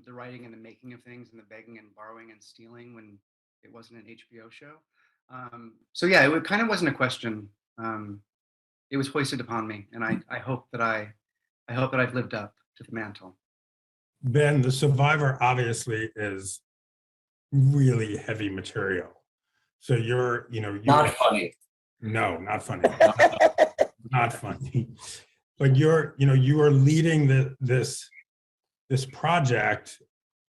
the writing and the making of things and the begging and borrowing and stealing when it wasn't an HBO show. So yeah, it kind of wasn't a question. It was hoisted upon me, and I hope that I've lived up to the mantle. Ben, The Survivor obviously is really heavy material. So you're not funny. No, not funny. Not funny. But you are leading this project,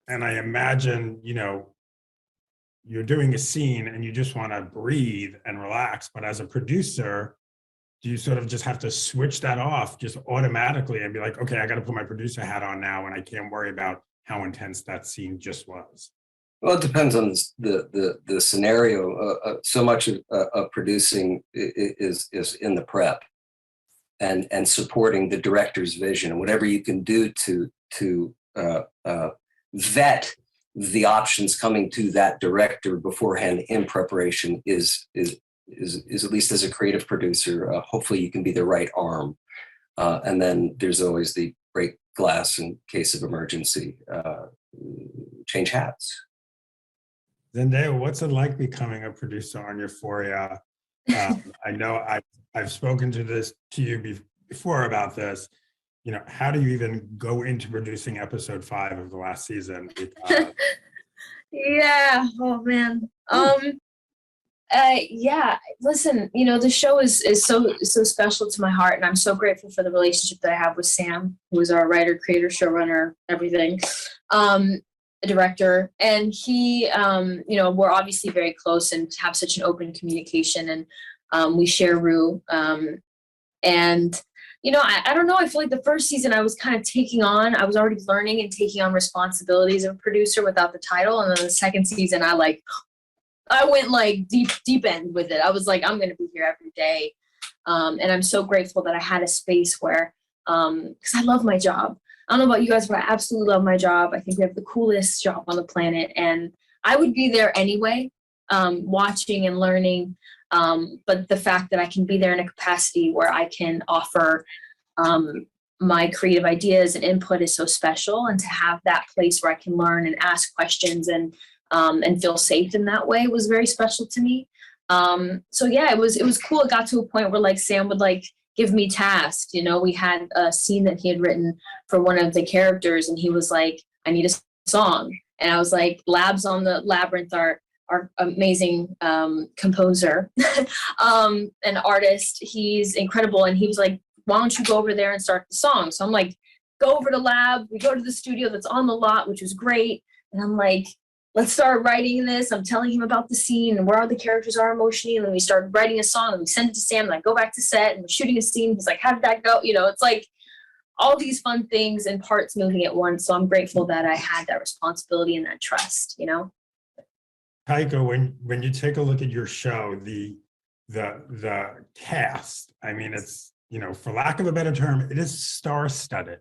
and I imagine, you're doing a scene and you just want to breathe and relax. But as a producer, do you sort of just have to switch that off just automatically and be like, okay, I got to put my producer hat on now, and I can't worry about how intense that scene just was? Well, it depends on the scenario. So much of producing is in the prep and supporting the director's vision, and whatever you can do to vet the options coming to that director beforehand in preparation is at least as a creative producer, hopefully you can be the right arm. And then there's always the break glass in case of emergency, change hats. Zendaya, what's it like becoming a producer on Euphoria? I know I've spoken to you before about this. How do you even go into producing episode 5 of the last season? Yeah. Oh man. Yeah. Listen, the show is so special to my heart, and I'm so grateful for the relationship that I have with Sam, who is our writer, creator, showrunner, everything, director. And he, we're obviously very close and have such an open communication, and we share Rue. And I don't know. I feel like the first season I was kind of I was already learning and taking on responsibilities of a producer without the title. And then the second season, I went like deep end with it. I was like, I'm going to be here every day. And I'm so grateful that I had a space where, because I love my job. I don't know about you guys, but I absolutely love my job. I think we have the coolest job on the planet, and I would be there anyway, watching and learning. But the fact that I can be there in a capacity where I can offer my creative ideas and input is so special, and to have that place where I can learn and ask questions and feel safe in that way was very special to me. So yeah, it was cool. It got to a point where Sam would give me tasks. We had a scene that he had written for one of the characters, and he was like, I need a song. And I was like, Labs on the Labyrinth, our amazing composer and artist, he's incredible. And he was like, why don't you go over there and start the song? So I'm like, go over to Lab. We go to the studio that's on the lot, which was great. And I'm like, let's start writing this. I'm telling him about the scene and where all the characters are emotionally. And then we started writing a song, and we send it to Sam, and I go back to set and we're shooting a scene. He's like, how did that go? It's like all these fun things and parts moving at once. So I'm grateful that I had that responsibility and that trust, Taika, when you take a look at your show, the cast, I mean, it's, for lack of a better term, it is star-studded.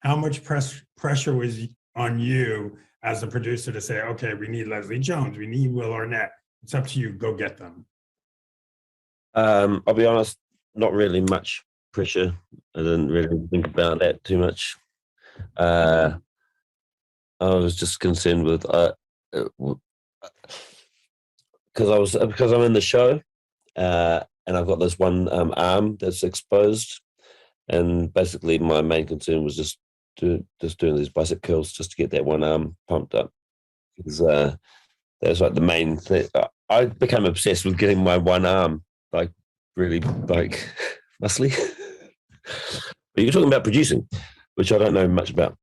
How much pressure was on you as a producer to say, okay, we need Leslie Jones, we need Will Arnett. It's up to you, go get them. I'll be honest, not really much pressure. I didn't really think about that too much. I was just concerned with because I'm in the show, and I've got this one arm that's exposed, and basically my main concern was just doing these bicep curls just to get that one arm pumped up, because that's like the main thing. I became obsessed with getting my one arm really muscly. But you're talking about producing, which I don't know much about.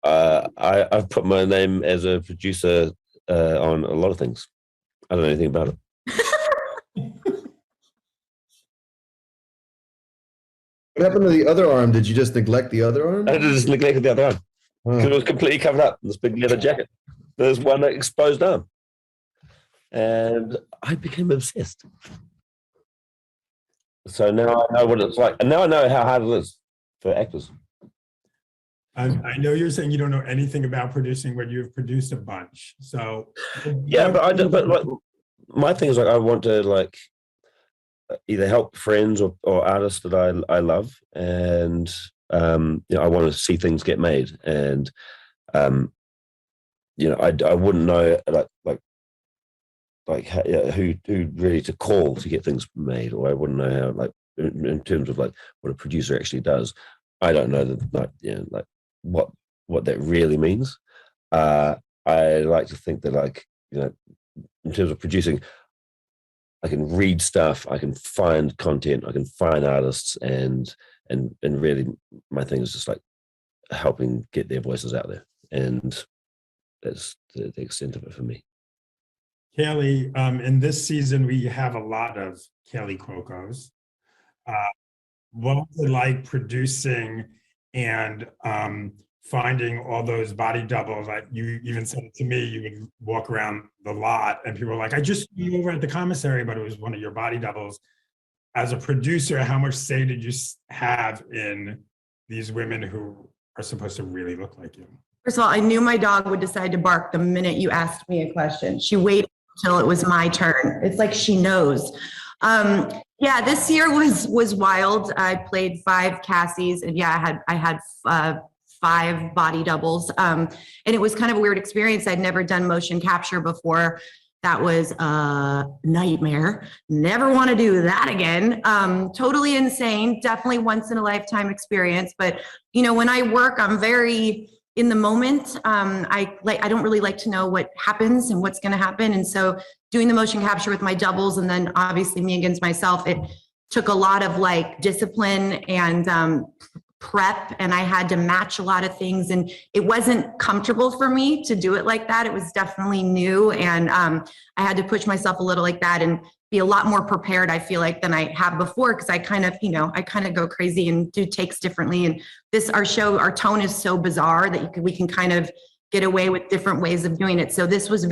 I've put my name as a producer on a lot of things. I don't know anything about it. What happened to the other arm? Did you just neglect the other arm? I just neglected the other arm because it was completely covered up in this big leather jacket. There's one exposed arm, and I became obsessed. So now I know what it's like, and now I know how hard it is for actors. I know you're saying you don't know anything about producing, but you've produced a bunch. So yeah, but I do. But my thing is I want to either help friends or artists that I love, and I want to see things get made, and I wouldn't know who really to call to get things made, or I wouldn't know how in terms of what a producer actually does. I don't know what that really means. I like to think that in terms of producing, I can read stuff, I can find content, I can find artists, and really my thing is just helping get their voices out there, and that's the extent of it for me. Kaylee, in this season, we have a lot of Kaylee Cuocos. What was it like producing and finding all those body doubles? You even said it to me, you would walk around the lot and people were like, I just saw you over at the commissary, but it was one of your body doubles. As a producer, how much say did you have in these women who are supposed to really look like you? First of all, I knew my dog would decide to bark the minute you asked me a question. She waited until it was my turn. It's like she knows. Yeah, this year was wild. I played 5 Cassies, and yeah, I had 5 body doubles. And it was kind of a weird experience. I'd never done motion capture before. That was a nightmare. Never want to do that again. Totally insane. Definitely once in a lifetime experience. But when I work, I'm very in the moment. I don't really like to know what happens and what's going to happen. And so doing the motion capture with my doubles, and then obviously me against myself, it took a lot of discipline and prep, and I had to match a lot of things, and it wasn't comfortable for me to do it like that. It was definitely new, and I had to push myself a little like that and be a lot more prepared, I feel like, than I have before, because I kind of go crazy and do takes differently. And our tone is so bizarre that we can kind of get away with different ways of doing it. So this was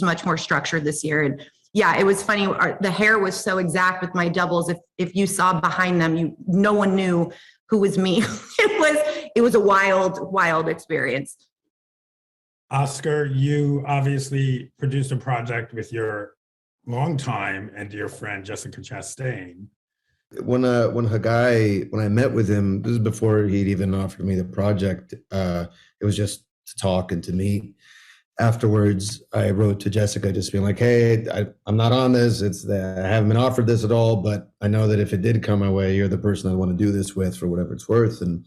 much more structured this year. And yeah, it was funny. The hair was so exact with my doubles. If you saw behind them, no one knew who was me. It was a wild experience. Oscar, you obviously produced a project with your longtime and dear friend Jessica Chastain. When I met with him, this is before he'd even offered me the project. It was just to talk and to meet. Afterwards, I wrote to Jessica just being like, hey, I'm not on this. I haven't been offered this at all, but I know that if it did come my way, you're the person I want to do this with for whatever it's worth. And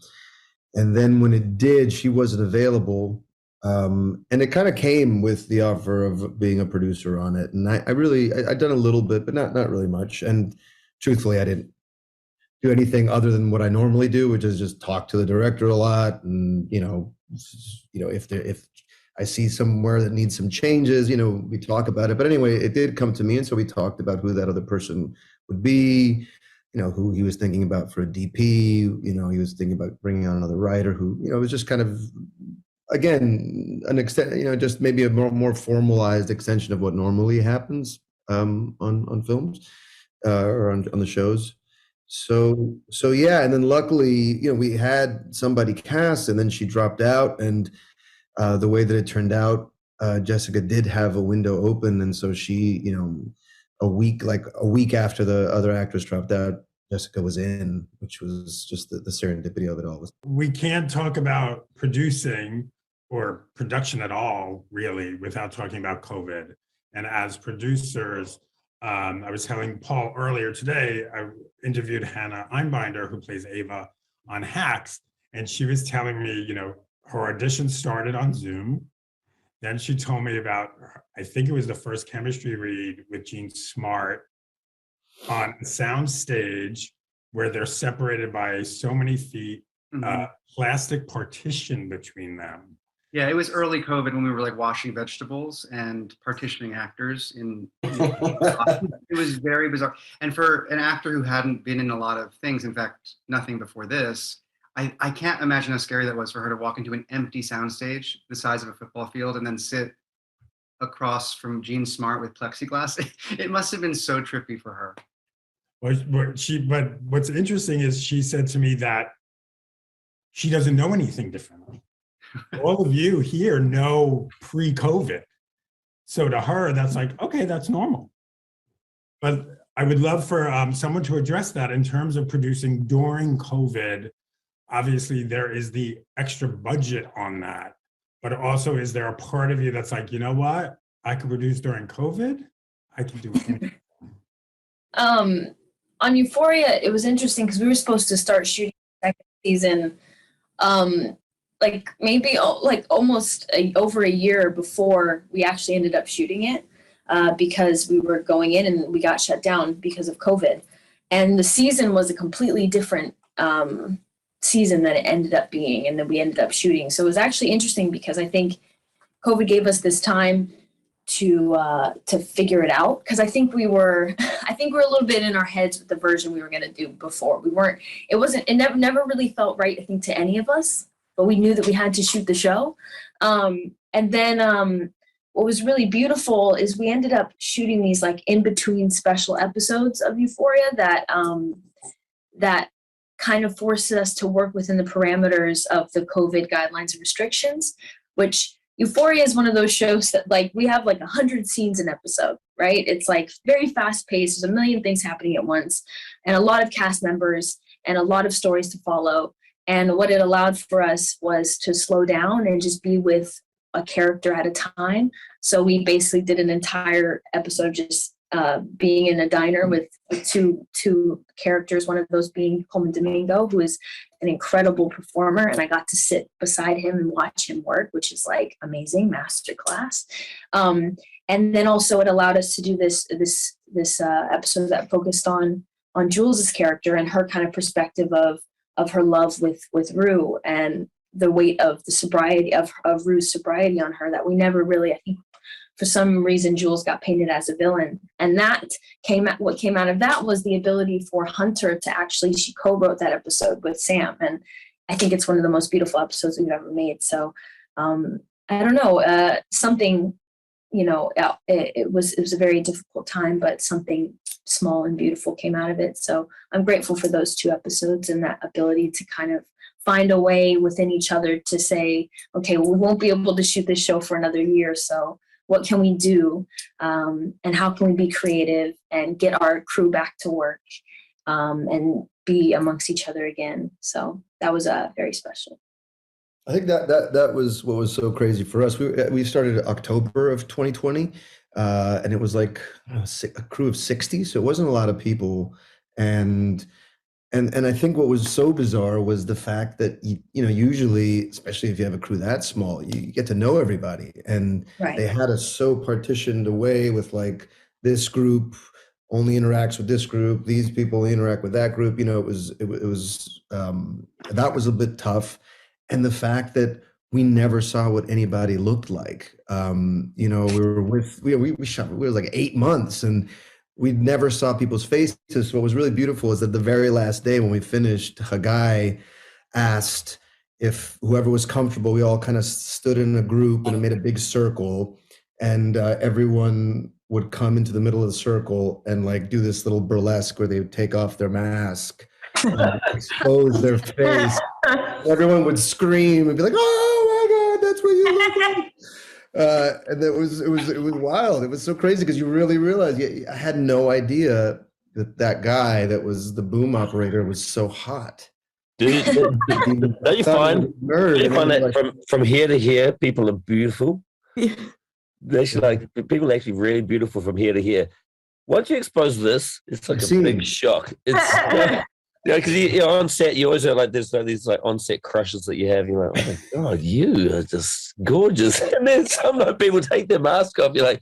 then when it did, she wasn't available. And it kind of came with the offer of being a producer on it. And I'd done a little bit, but not really much. And truthfully, I didn't do anything other than what I normally do, which is just talk to the director a lot. And, if I see somewhere that needs some changes, we talk about it. But anyway, it did come to me. And so we talked about who that other person would be, who he was thinking about for a DP. He was thinking about bringing on another writer who, it was just kind of, again, an extent, just maybe a more formalized extension of what normally happens on films or on the shows. So yeah. And then luckily, we had somebody cast, and then she dropped out, and the way that it turned out, Jessica did have a window open, and so she, a week after the other actress dropped out, Jessica was in, which was just the serendipity of it all. We can't talk about producing or production at all, really, without talking about COVID. And as producers, I was telling Paul earlier today, I interviewed Hannah Einbinder, who plays Ava on Hacks, and she was telling me, her audition started on Zoom. Then she told me about, I think it was the first chemistry read with Jean Smart on a sound stage where they're separated by so many feet, plastic partition between them. Yeah, it was early COVID when we were washing vegetables and partitioning actors it was very bizarre. And for an actor who hadn't been in a lot of things, in fact, nothing before this, I can't imagine how scary that was for her to walk into an empty soundstage the size of a football field and then sit across from Jean Smart with plexiglass. It must have been so trippy for her. But what's interesting is she said to me that she doesn't know anything differently. All of you here know pre-COVID. So to her, that's okay, that's normal. But I would love for someone to address that in terms of producing during COVID. obviously there is the extra budget on that, but also is there a part of you that's like, you know what? I could produce during COVID. I can do anything. On Euphoria, it was interesting because we were supposed to start shooting the second season, like maybe like almost over a year before we actually ended up shooting it, because we were going in and we got shut down because of COVID, and the season was a completely different season than it ended up being, and then we ended up shooting. So it was actually interesting because I think COVID gave us this time to figure it out, because I think we were a little bit in our heads with the version we were going to do before. It never really felt right, I think, to any of us, but we knew that we had to shoot the show. And then what was really beautiful is we ended up shooting these like in between special episodes of Euphoria that kind of forced us to work within the parameters of the COVID guidelines and restrictions, which Euphoria is one of those shows that like we have like 100 scenes an episode, right? It's like very fast paced. There's a million things happening at once and a lot of cast members and a lot of stories to follow. And what it allowed for us was to slow down and just be with a character at a time. So we basically did an entire episode of just being in a diner with two characters, one of those being Coleman Domingo, who is an incredible performer, and I got to sit beside him and watch him work, which is like amazing, masterclass. And then also it allowed us to do this episode that focused on Jules's character and her kind of perspective of her love with Rue and the weight of the sobriety of Rue's sobriety on her that we never really, I think, for some reason, Jules got painted as a villain. And what came out of that was the ability for Hunter to actually, she co-wrote that episode with Sam. And I think it's one of the most beautiful episodes we've ever made. So I don't know, something, you know, it was a very difficult time, but something small and beautiful came out of it. So I'm grateful for those two episodes and that ability to kind of find a way within each other to say, okay, well, we won't be able to shoot this show for another year. So what can we do, and how can we be creative and get our crew back to work, and be amongst each other again? So that was very special. I think that was what was so crazy for us. We started October of 2020, and it was like a crew of 60, so it wasn't a lot of people. And I think what was so bizarre was the fact that you know, usually, especially if you have a crew that small, you get to know everybody, and Right. they had us so partitioned away with like, this group only interacts with this group, these people interact with that group. You know, it was that was a bit tough, and the fact that we never saw what anybody looked like. You know, we shot. We were like 8 months, and we never saw people's faces. So what was really beautiful is that the very last day when we finished, Hagai asked if whoever was comfortable, we all kind of stood in a group and it made a big circle, and everyone would come into the middle of the circle and like do this little burlesque where they would take off their mask and expose their face. Everyone would scream and be like, "Oh my God, that's what you look like." And it was wild. It was so crazy because you really realize, I had no idea that guy that was the boom operator was so hot. Don't you find that from here to here, people are beautiful? They actually, like, people are actually really beautiful from here to here. Once you expose this, it's like a big shock. It's because you're on set, you always have like these like on-set crushes that you have. You're like, oh my God, you are just gorgeous. And then some people take their mask off. You're like,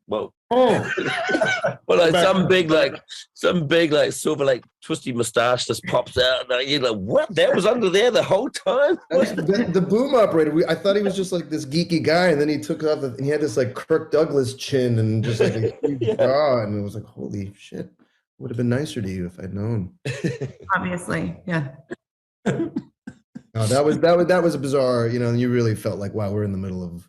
whoa. Well, like some big like silver like twisty mustache just pops out. And you're like, what? That was under there the whole time? The boom operator, I thought he was just like this geeky guy, and then he took off and he had this like Kirk Douglas chin and just like a huge jaw, and it was like, holy shit. Would have been nicer to you if I'd known. Obviously, yeah. No, that was a bizarre, you know, and you really felt like, wow, we're in the middle of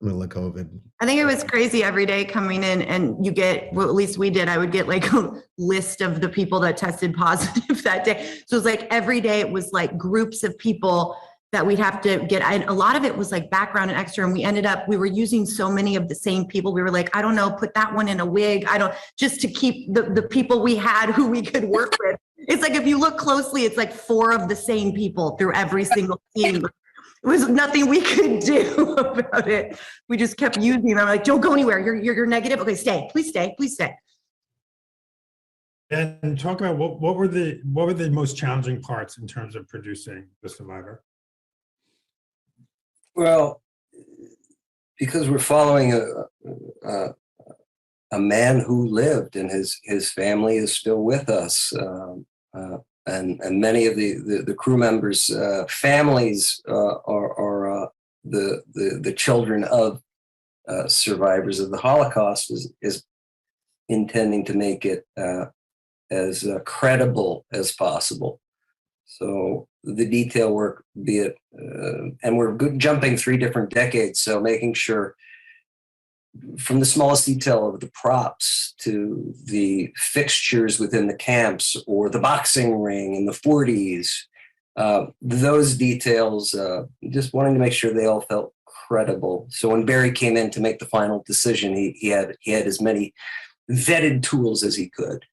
COVID. I think it was crazy every day coming in, and you get, well, at least we did, I would get like a list of the people that tested positive that day. So it was like every day it was like groups of people that we'd have to get, and a lot of it was like background and extra, and we were using so many of the same people. We were like, I don't know, put that one in a wig. Just to keep the people we had who we could work with. It's like, if you look closely, it's like 4 of the same people through every single scene. It was nothing we could do about it. We just kept using them. I'm like, don't go anywhere. You're negative. Okay, stay. Please stay. Please stay. And talk about what were the most challenging parts in terms of producing The Survivor? Well, because we're following a man who lived, and his family is still with us, and many of the crew members' families are the children of survivors of the Holocaust, is intending to make it as credible as possible. So the detail work, be it, and we're jumping 3 different decades, so making sure from the smallest detail of the props to the fixtures within the camps or the boxing ring in the 40s, those details, just wanting to make sure they all felt credible. So when Barry came in to make the final decision, he had as many vetted tools as he could.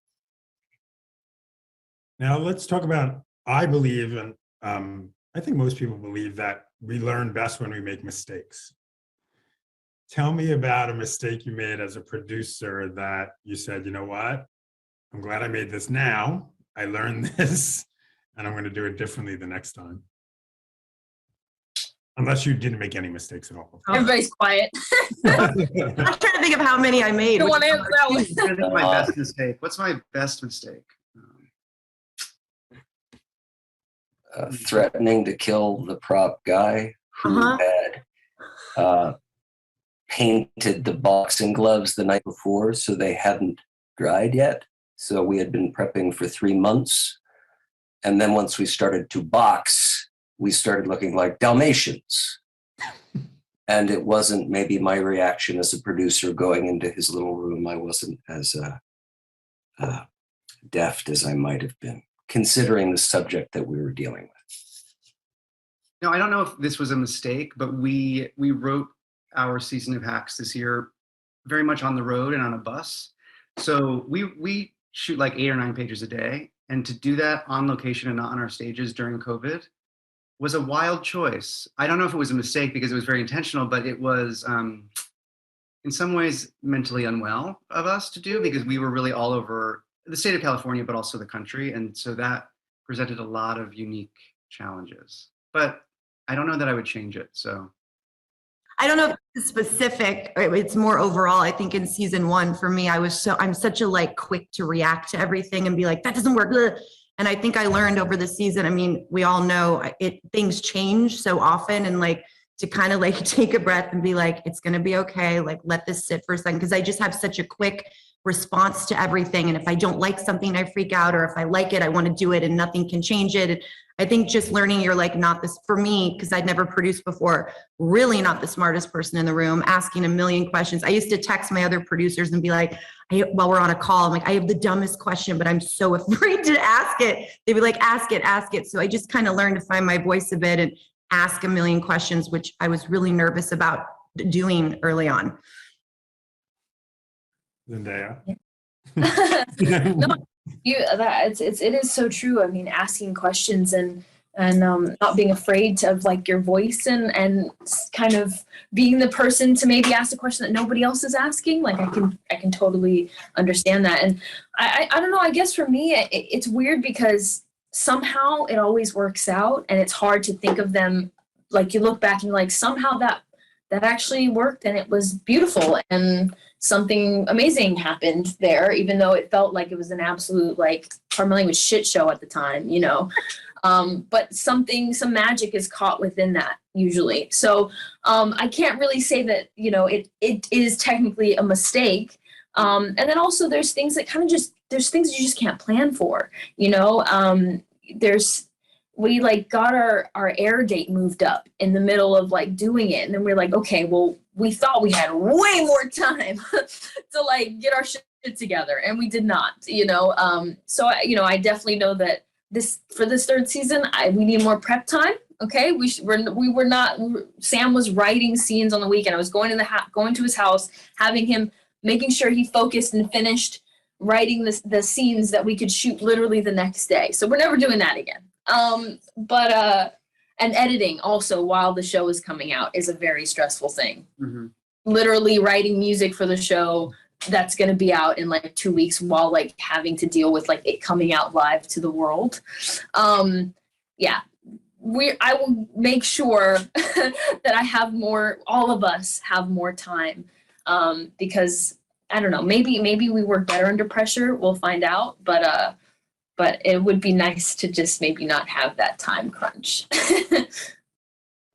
Now let's talk about, I believe, and I think most people believe, that we learn best when we make mistakes. Tell me about a mistake you made as a producer that you said, you know what, I'm glad I made this now. I learned this, and I'm going to do it differently the next time. Unless you didn't make any mistakes at all. Everybody's quiet. I'm trying to think of how many I made. Don't want to answer that one. I'm trying to think of my best mistake. What's my best mistake? Threatening to kill the prop guy who had painted the boxing gloves the night before, so they hadn't dried yet. So we had been prepping for 3 months. And then once we started to box, we started looking like Dalmatians. And it wasn't maybe my reaction as a producer going into his little room. I wasn't as deft as I might have been, considering the subject that we were dealing with. No, I don't know if this was a mistake, but we wrote our season of Hacks this year very much on the road and on a bus. So we shoot like 8 or 9 pages a day. And to do that on location and not on our stages during COVID was a wild choice. I don't know if it was a mistake because it was very intentional, but it was in some ways mentally unwell of us to do, because we were really all over the state of California, but also the country. And so that presented a lot of unique challenges. But I don't know that I would change it. So I don't know if it's specific, it's more overall. I think in season 1 for me, I'm such a like quick to react to everything and be like, that doesn't work. Ugh. And I think I learned over the season, I mean, we all know things change so often, and like to kind of like take a breath and be like, it's going to be okay. Like, let this sit for a second. Cause I just have such a quick response to everything. And if I don't like something, I freak out, or if I like it, I want to do it and nothing can change it. And I think just learning you're like not this, for me, because I'd never produced before, really not the smartest person in the room, asking a million questions. I used to text my other producers and be like, while we're on a call, I'm like, I have the dumbest question, but I'm so afraid to ask it. They'd be like, ask it. So I just kind of learned to find my voice a bit and ask a million questions, which I was really nervous about doing early on. Zendaya. No, it is so true. I mean, asking questions and not being afraid of like your voice and kind of being the person to maybe ask a question that nobody else is asking. Like I can totally understand that. And I don't know, I guess for me, it's weird because somehow it always works out, and it's hard to think of them. Like you look back and you're like, somehow that actually worked and it was beautiful and something amazing happened there, even though it felt like it was an absolute, like, pardon my language, shit show at the time, you know. But some magic is caught within that usually. So I can't really say that, you know, it is technically a mistake. And then also there's things that kind of there's things you just can't plan for, you know. We like got our air date moved up in the middle of like doing it. And then we're like, okay, well, we thought we had way more time to like get our shit together, and we did not, you know. So, you know, I definitely know that for this 3rd season, we need more prep time. Okay. Sam was writing scenes on the weekend. I was going to his house, making sure he focused and finished writing the scenes that we could shoot literally the next day. So we're never doing that again. And editing also while the show is coming out is a very stressful thing. Mm-hmm. Literally writing music for the show that's going to be out in like 2 weeks while like having to deal with like it coming out live to the world. Yeah, I will make sure that I have more, all of us have more time, because I don't know, maybe we work better under pressure. We'll find out, but it would be nice to just maybe not have that time crunch.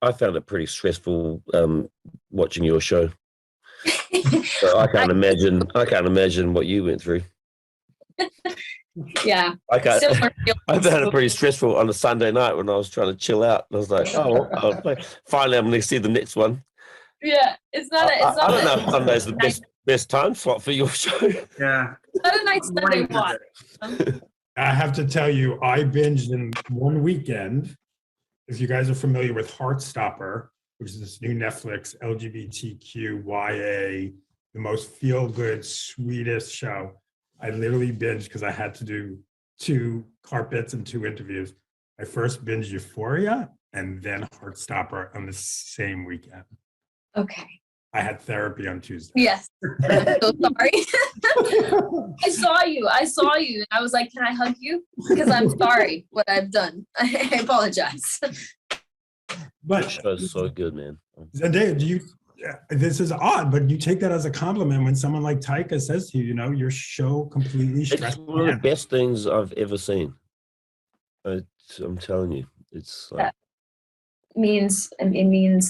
I found it pretty stressful watching your show. So I can't imagine what you went through. Yeah. I Similar found it pretty stressful on a Sunday night when I was trying to chill out. I was like, finally I'm going to see the next one. Yeah, it's not. I don't know if Sunday's the best time slot for your show. Yeah. It's not a nice Sunday watch. I have to tell you, I binged in one weekend. If you guys are familiar with Heartstopper, which is this new Netflix LGBTQIA, the most feel-good, sweetest show. I literally binged because I had to do 2 carpets and 2 interviews. I first binged Euphoria and then Heartstopper on the same weekend. Okay. I had therapy on Tuesday. Yes. I'm so sorry. I saw you. And I was like, can I hug you? Because I'm sorry what I've done. I apologize. That show's so good, man. Zendaya, this is odd, but you take that as a compliment when someone like Taika says to you, your show completely stressed. It's one of the best things I've ever seen. I'm telling you, it's like, it means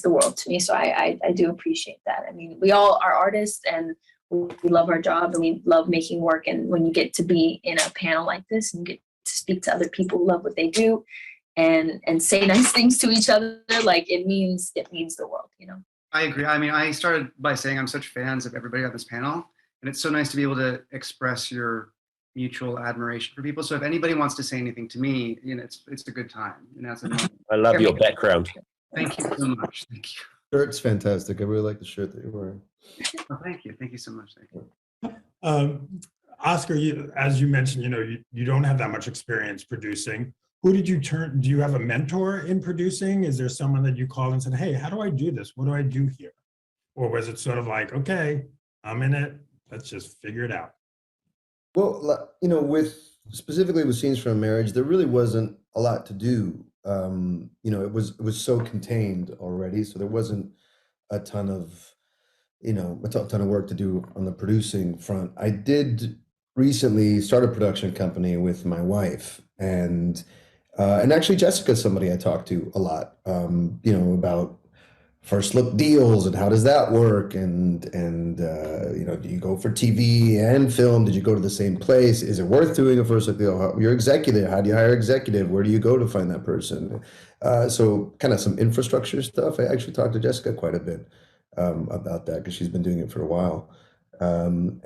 the world to me. So I do appreciate that. I mean, we all are artists and we love our job and we love making work. And when you get to be in a panel like this and you get to speak to other people who love what they do and say nice things to each other, like it means the world, I agree. I mean, I started by saying I'm such fans of everybody on this panel, and it's so nice to be able to express your mutual admiration for people. So if anybody wants to say anything to me, it's a good time. I love your background. Thank you so much. Thank you. Shirt's fantastic. I really like the shirt that you're wearing. Oh, thank you. Thank you so much. Thank you. Oscar, as you mentioned, you don't have that much experience producing. Who did you turn? Do you have a mentor in producing? Is there someone that you call and said, hey, how do I do this? What do I do here? Or was it sort of like, okay, I'm in it. Let's just figure it out. Well, specifically with Scenes from a Marriage, there really wasn't a lot to do. It was so contained already, so there wasn't a ton of work to do on the producing front. I did recently start a production company with my wife, and actually Jessica's somebody I talk to a lot, about first look deals and how does that work, and do you go for TV and film? Did you go to the same place? Is it worth doing a first look deal? You're executive. How do you hire executive? Where do you go to find that person? So kind of some infrastructure stuff. I actually talked to Jessica quite a bit about that because she's been doing it for a while, and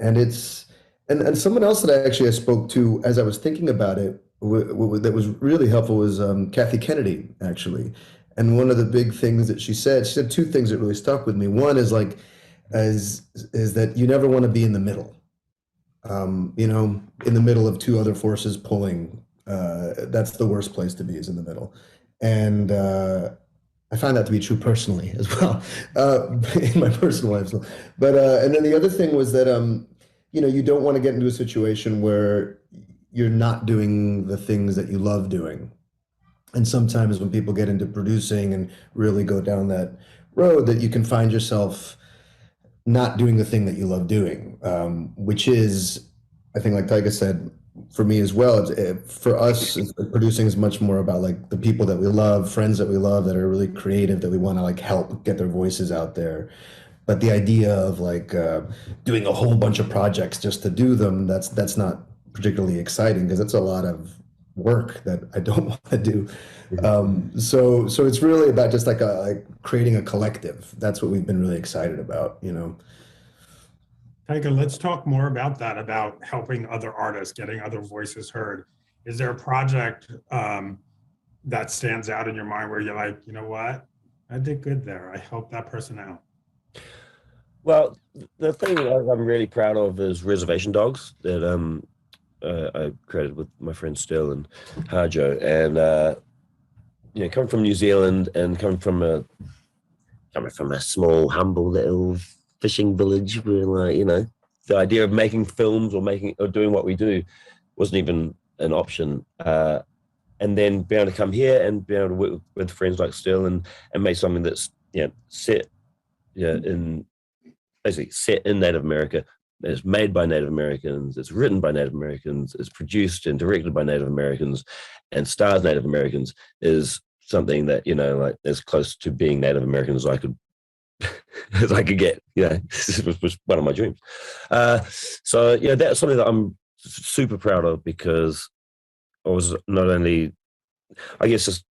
someone else that I spoke to as I was thinking about it that was really helpful was Kathy Kennedy, actually. And one of the big things that she said 2 things that really stuck with me. One is is that you never want to be in the middle. In the middle of 2 other forces pulling. That's the worst place to be, is in the middle. And I find that to be true personally as well, in my personal life. But and then the other thing was that you don't want to get into a situation where you're not doing the things that you love doing. And sometimes when people get into producing and really go down that road, that you can find yourself not doing the thing that you love doing, which is, I think, like Taika said, for me as well, for us, producing is much more about like the people that we love, friends that we love, that are really creative, that we want to like help get their voices out there. But the idea of like doing a whole bunch of projects just to do them, that's not particularly exciting, because it's a lot of work that I don't want to do. So it's really about just like creating a collective. That's what we've been really excited about, Taika, let's talk more about that, about helping other artists, getting other voices heard. Is there a project that stands out in your mind where you're like, you know what, I did good there, I helped that person out? Well, the thing that I'm really proud of is Reservation Dogs that I created with my friend Still and Harjo, and coming from New Zealand and coming from a small, humble little fishing village, where the idea of making films or doing what we do wasn't even an option. And then being able to come here and be able to work with friends like Still and make something that's set in basically set in Native America. It's made by Native Americans. It's written by Native Americans. It's produced and directed by Native Americans, and stars Native Americans is something that like as close to being Native American as I could get. This was one of my dreams. So that's something that I'm super proud of, because I was not only, I guess, just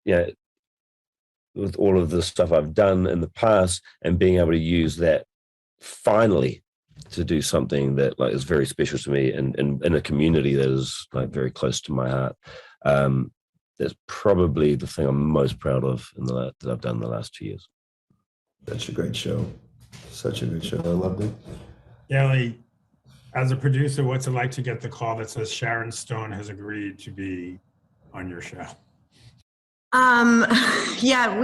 with all of the stuff I've done in the past and being able to use that finally to do something that is very special to me and in a community that is very close to my heart. That's probably the thing I'm most proud of that I've done in the last 2 years. Such a great show. Such a good show. I loved it. Ellie, as a producer, what's it like to get the call that says Sharon Stone has agreed to be on your show? Yeah,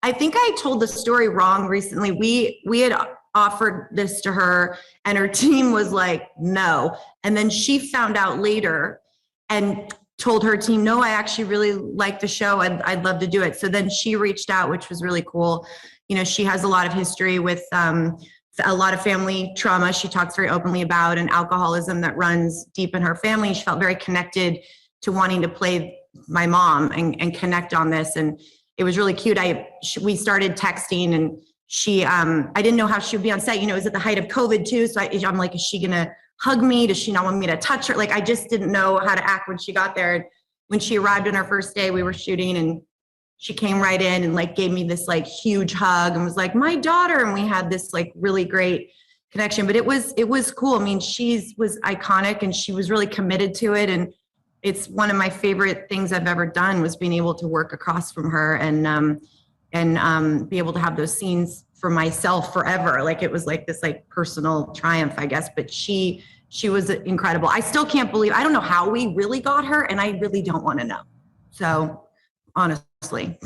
I think I told the story wrong recently. We had offered this to her and her team was like, no. And then she found out later and told her team, no, I actually really like the show. I'd love to do it. So then she reached out, which was really cool. She has a lot of history with a lot of family trauma she talks very openly about, and alcoholism that runs deep in her family. She felt very connected to wanting to play my mom and connect on this. And it was really cute. We started texting, and she, I didn't know how she would be on set. It was at the height of COVID too. So I'm like, is she going to hug me? Does she not want me to touch her? I just didn't know how to act when she got there. When she arrived on her first day, we were shooting, and she came right in and gave me this huge hug and was like, my daughter. And we had this really great connection, but it was cool. I mean, was iconic, and she was really committed to it. And it's one of my favorite things I've ever done, was being able to work across from her and be able to have those scenes for myself forever. It was this personal triumph, I guess, but she was incredible. I still can't believe, I don't know how we really got her, and I really don't want to know. So honestly.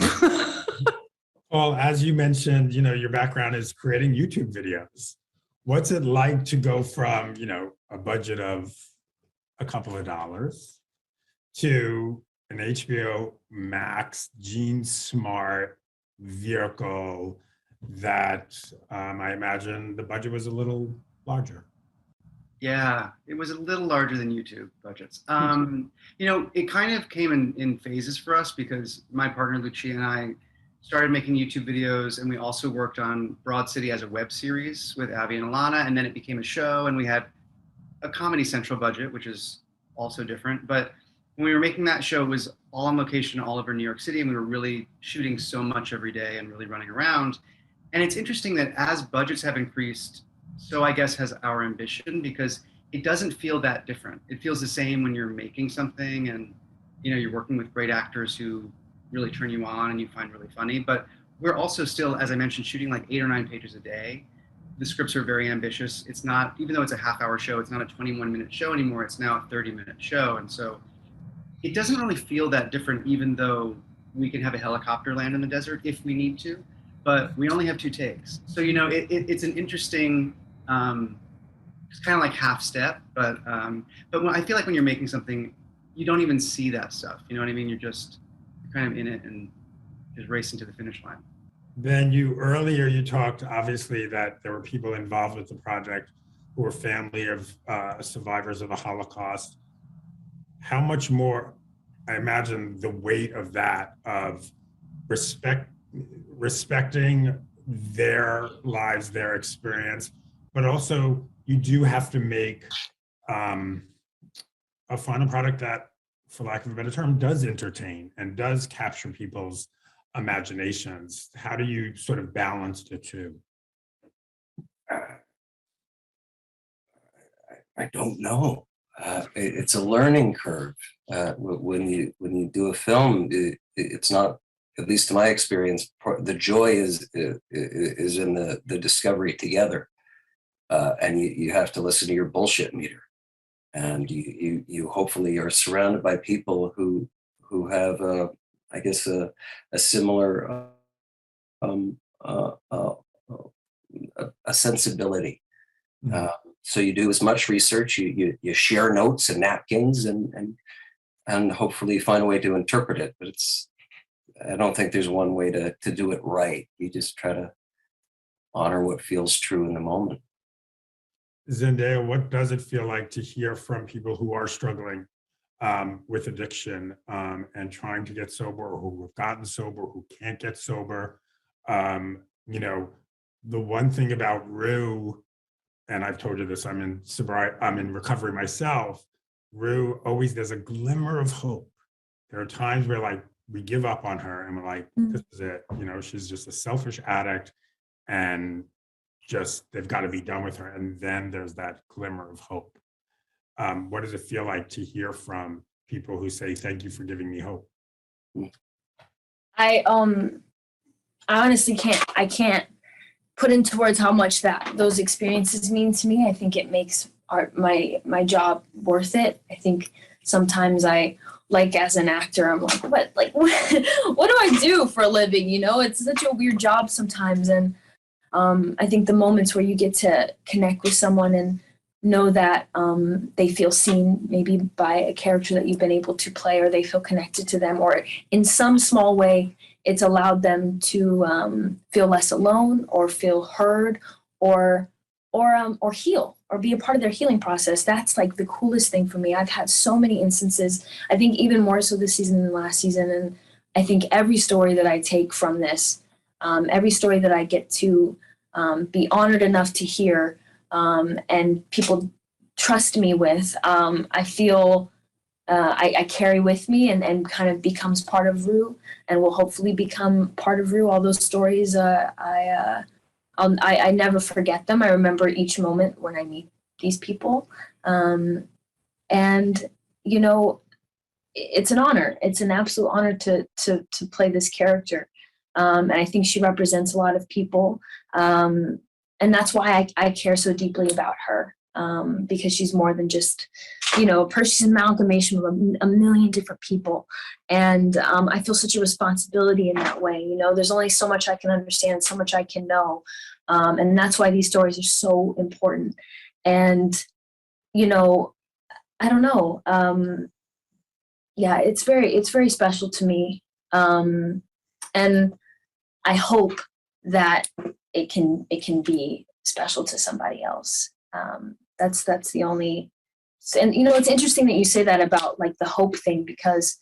Well, as you mentioned, your background is creating YouTube videos. What's it like to go from, a budget of a couple of dollars to an HBO Max Gene Smart vehicle that I imagine the budget was a little larger? Yeah, it was a little larger than YouTube budgets. It kind of came in phases for us, because my partner Lucia and I started making YouTube videos, and we also worked on Broad City as a web series with Abby and Alana, and then it became a show, and we had a Comedy Central budget, which is also different. But when we were making that show, it was all on location all over New York City, and we were really shooting so much every day and really running around. And it's interesting that as budgets have increased, so I guess has our ambition, because it doesn't feel that different. It feels the same when you're making something and you're working with great actors who really turn you on and you find really funny. But we're also still, as I mentioned, shooting 8 or 9 pages a day. The scripts are very ambitious. It's not, even though it's a half-hour show, it's not a 21-minute show anymore. It's now a 30-minute show. And so it doesn't really feel that different, even though we can have a helicopter land in the desert if we need to, but we only have 2 takes. So, it's an interesting, it's kind of half step, but when I feel when you're making something, you don't even see that stuff. You know what I mean? You're kind of in it and just racing to the finish line. Then earlier you talked, obviously, that there were people involved with the project who were family of survivors of the Holocaust. How much more, I imagine, the weight of that, of respecting their lives, their experience, but also you do have to make a final product that, for lack of a better term, does entertain and does capture people's imaginations. How do you sort of balance the two? I don't know. It's a learning curve. When you do a film, it's not, at least in my experience, the joy is in the discovery together. and you have to listen to your bullshit meter. And you hopefully are surrounded by people who have, I guess, a similar a sensibility. So you do as much research, you share notes and napkins, and hopefully find a way to interpret it. But I don't think there's one way to do it right. You just try to honor what feels true in the moment. Zendaya, what does it feel like to hear from people who are struggling with addiction and trying to get sober, or who have gotten sober, who can't get sober? You know, the one thing about Rue, and I've told you this, I'm in recovery myself. Rue, always there's a glimmer of hope. There are times where like we give up on her and we're like, this is it. You know, she's just a selfish addict, and just they've got to be done with her. And then there's that glimmer of hope. What does it feel like to hear from people who say, thank you for giving me hope? I honestly can't put into words how much those experiences mean to me. I think it makes my job worth it. I think sometimes as an actor, I'm like, what do I do for a living? You know, it's such a weird job sometimes. And I think the moments where you get to connect with someone and know that they feel seen, maybe by a character that you've been able to play, or they feel connected to them, or in some small way, it's allowed them to feel less alone, or feel heard, or heal, or be a part of their healing process. That's like the coolest thing for me. I've had so many instances, I think even more so this season than last season. And I think every story that I take from this, every story that I get to be honored enough to hear, and people trust me with, I feel I carry with me and kind of becomes part of Rue, and will hopefully become part of Rue. All those stories, I never forget them. I remember each moment when I meet these people. And, you know, it's an honor. It's an absolute honor to play this character. And I think she represents a lot of people. And that's why I care so deeply about her, because she's more than just, you know, she's an amalgamation of a million different people. And I feel such a responsibility in that way. You know, there's only so much I can understand, so much I can know. And that's why these stories are so important. And, you know, I don't know. Yeah, it's very special to me. And I hope that it can be special to somebody else. That's the only. And you know, it's interesting that you say that about like the hope thing, because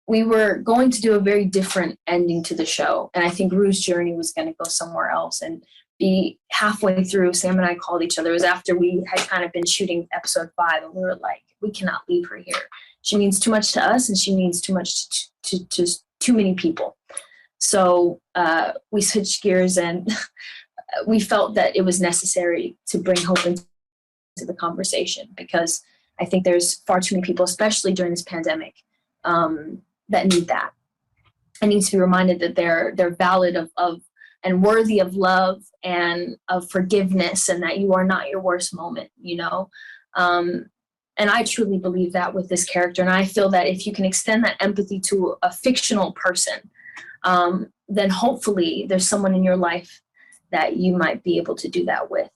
we were going to do a very different ending to the show, and I think Rue's journey was going to go somewhere else and be halfway through. Sam and I called each other. It was after we had kind of been shooting episode 5, and we were like, we cannot leave her here. She means too much to us, and she means too much to too many people. So we switched gears, and we felt that it was necessary to bring hope into the conversation, because I think there's far too many people, especially during this pandemic, that need that. I need to be reminded that they're valid of and worthy of love and of forgiveness, and that you are not your worst moment, you know? And I truly believe that with this character. And I feel that if you can extend that empathy to a fictional person, then hopefully there's someone in your life that you might be able to do that with.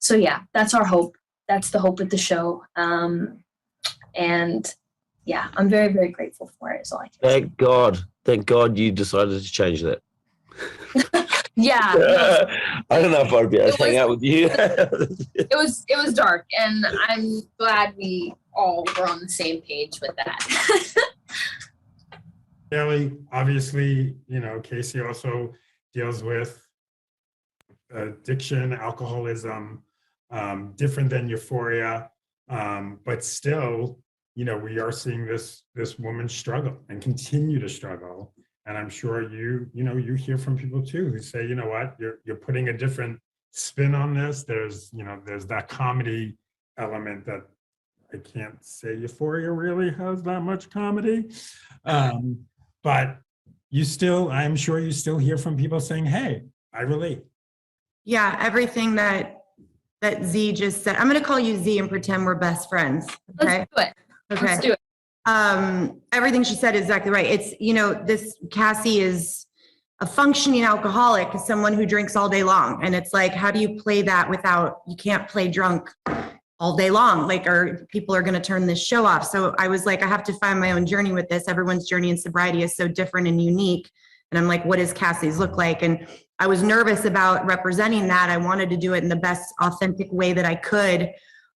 So yeah, that's our hope. That's the hope of the show. And yeah, I'm very, very grateful for it. Is all I can say. Thank God you decided to change that. Yeah. No, I don't know if I'd be able to hang out with you. it was dark, and I'm glad we all were on the same page with that. Haley, obviously, you know, Casey also deals with addiction, alcoholism, different than Euphoria, but still, you know, we are seeing this woman struggle and continue to struggle. And I'm sure you hear from people too who say, you know what, you're putting a different spin on this. There's that comedy element that I can't say Euphoria really has that much comedy. But I'm sure you still hear from people saying, hey, I relate. Yeah, everything that Z just said. I'm going to call you Z and pretend we're best friends. Okay. Let's do it. Okay. Let's do it. Everything she said is exactly right. It's, this Cassie is a functioning alcoholic, someone who drinks all day long. And it's like, how do you play that you can't play drunk all day long, or people are going to turn this show off. So I was like, I have to find my own journey with this. Everyone's journey in sobriety is so different and unique. And I'm like, what does Cassie's look like? And I was nervous about representing that. I wanted to do it in the best authentic way that I could.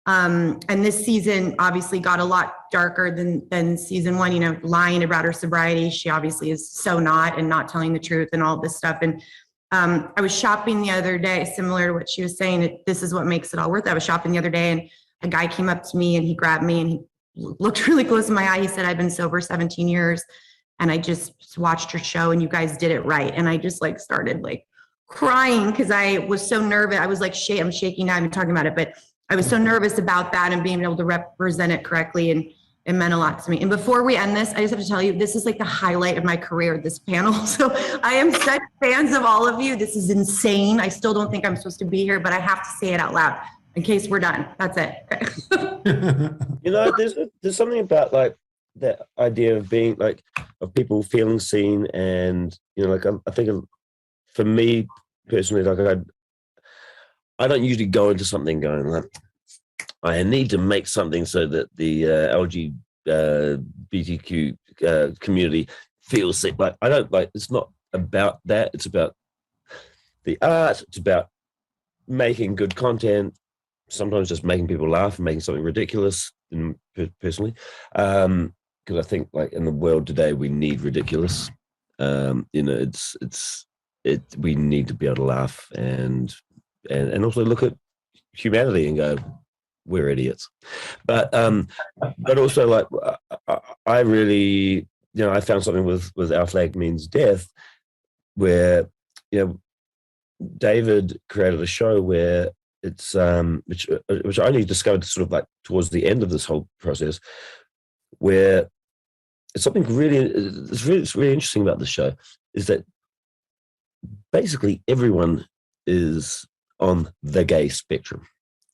And this season obviously got a lot darker than season one, lying about her sobriety. She obviously is so not, and not telling the truth and all this stuff. And I was shopping the other day, similar to what she was saying, this is what makes it all worth it. I was shopping the other day and a guy came up to me and he grabbed me and he looked really close in my eye. He said, I've been sober 17 years and I just watched your show and you guys did it right. And I just started crying because I was so nervous. I was I'm shaking now, I'm talking about it, but I was so nervous about that and being able to represent it correctly, and it meant a lot to me. And before we end this, I just have to tell you, this is the highlight of my career, this panel. So I am such fans of all of you. This is insane. I still don't think I'm supposed to be here, but I have to say it out loud in case we're done. That's it. There's something about that idea of being of people feeling seen, and I think for me personally, I don't usually go into something going I need to make something so that the LGBTQ community feels sick. I don't it's not about that. It's about the art. It's about making good content. Sometimes just making people laugh and making something ridiculous. Personally, because I think in the world today we need ridiculous. We need to be able to laugh and also look at humanity and go, we're idiots. But also I really, I found something with Our Flag Means Death, where David created a show where it's which I only discovered sort of towards the end of this whole process, where it's something it's really interesting about the show is that basically everyone is on the gay spectrum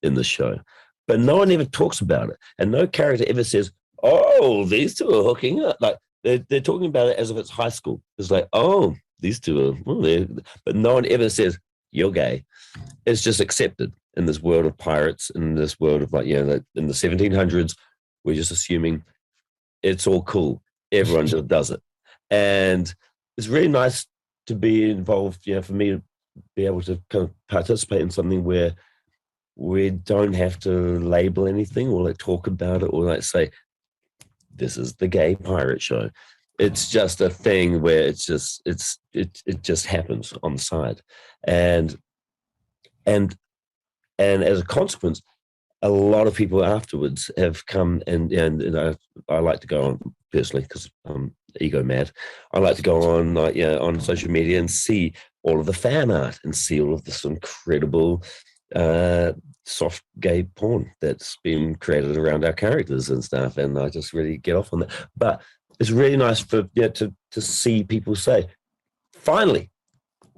in the show, but no one ever talks about it, and no character ever says, "Oh, these two are hooking up." They're talking about it as if it's high school. It's "Oh, these two are," but no one ever says you're gay. It's just accepted in this world of pirates, in this world of in the 1700s, we're just assuming it's all cool. Everyone just does it, and it's really nice to be involved. For me to be able to kind of participate in something where we don't have to label anything or talk about it or say this is the gay pirate show. It's just a thing where it just happens on the side, and as a consequence, a lot of people afterwards have come and I like to go on personally because I'm ego mad. I like to go on on social media and see all of the fan art and see all of this incredible soft gay porn that's been created around our characters and stuff, and I just really get off on that. But it's really nice for to see people say, finally,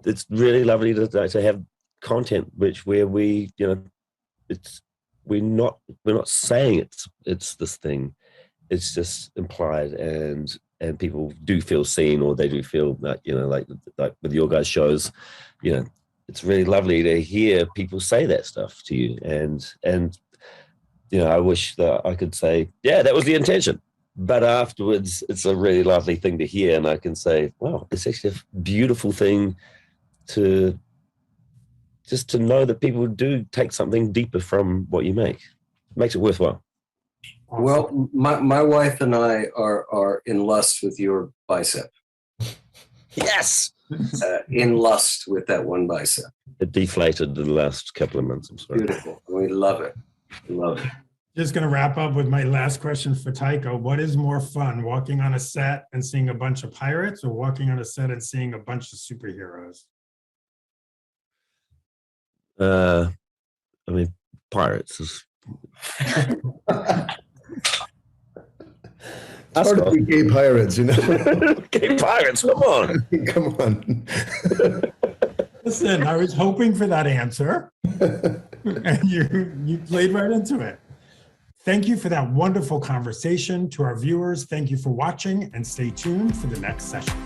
it's really lovely to have content where we we're not saying it's this thing. It's just implied, and people do feel seen, or they do feel like with your guys' shows, it's really lovely to hear people say that stuff to you, and I wish that I could say, yeah, that was the intention. But afterwards, it's a really lovely thing to hear, and I can say, wow, it's actually a beautiful thing to know that people do take something deeper from what you make. It makes it worthwhile. Well, my wife and I are in lust with your bicep. Yes. In lust with that one bicep. It deflated in the last couple of months. I'm sorry. Beautiful. We love it. We love it. Just going to wrap up with my last question for Taika. What is more fun, walking on a set and seeing a bunch of pirates, or walking on a set and seeing a bunch of superheroes? Pirates is. It's hard to be gay pirates, Gay pirates, come on. Come on. Listen, I was hoping for that answer, and you played right into it. Thank you for that wonderful conversation. To our viewers, thank you for watching, and stay tuned for the next session.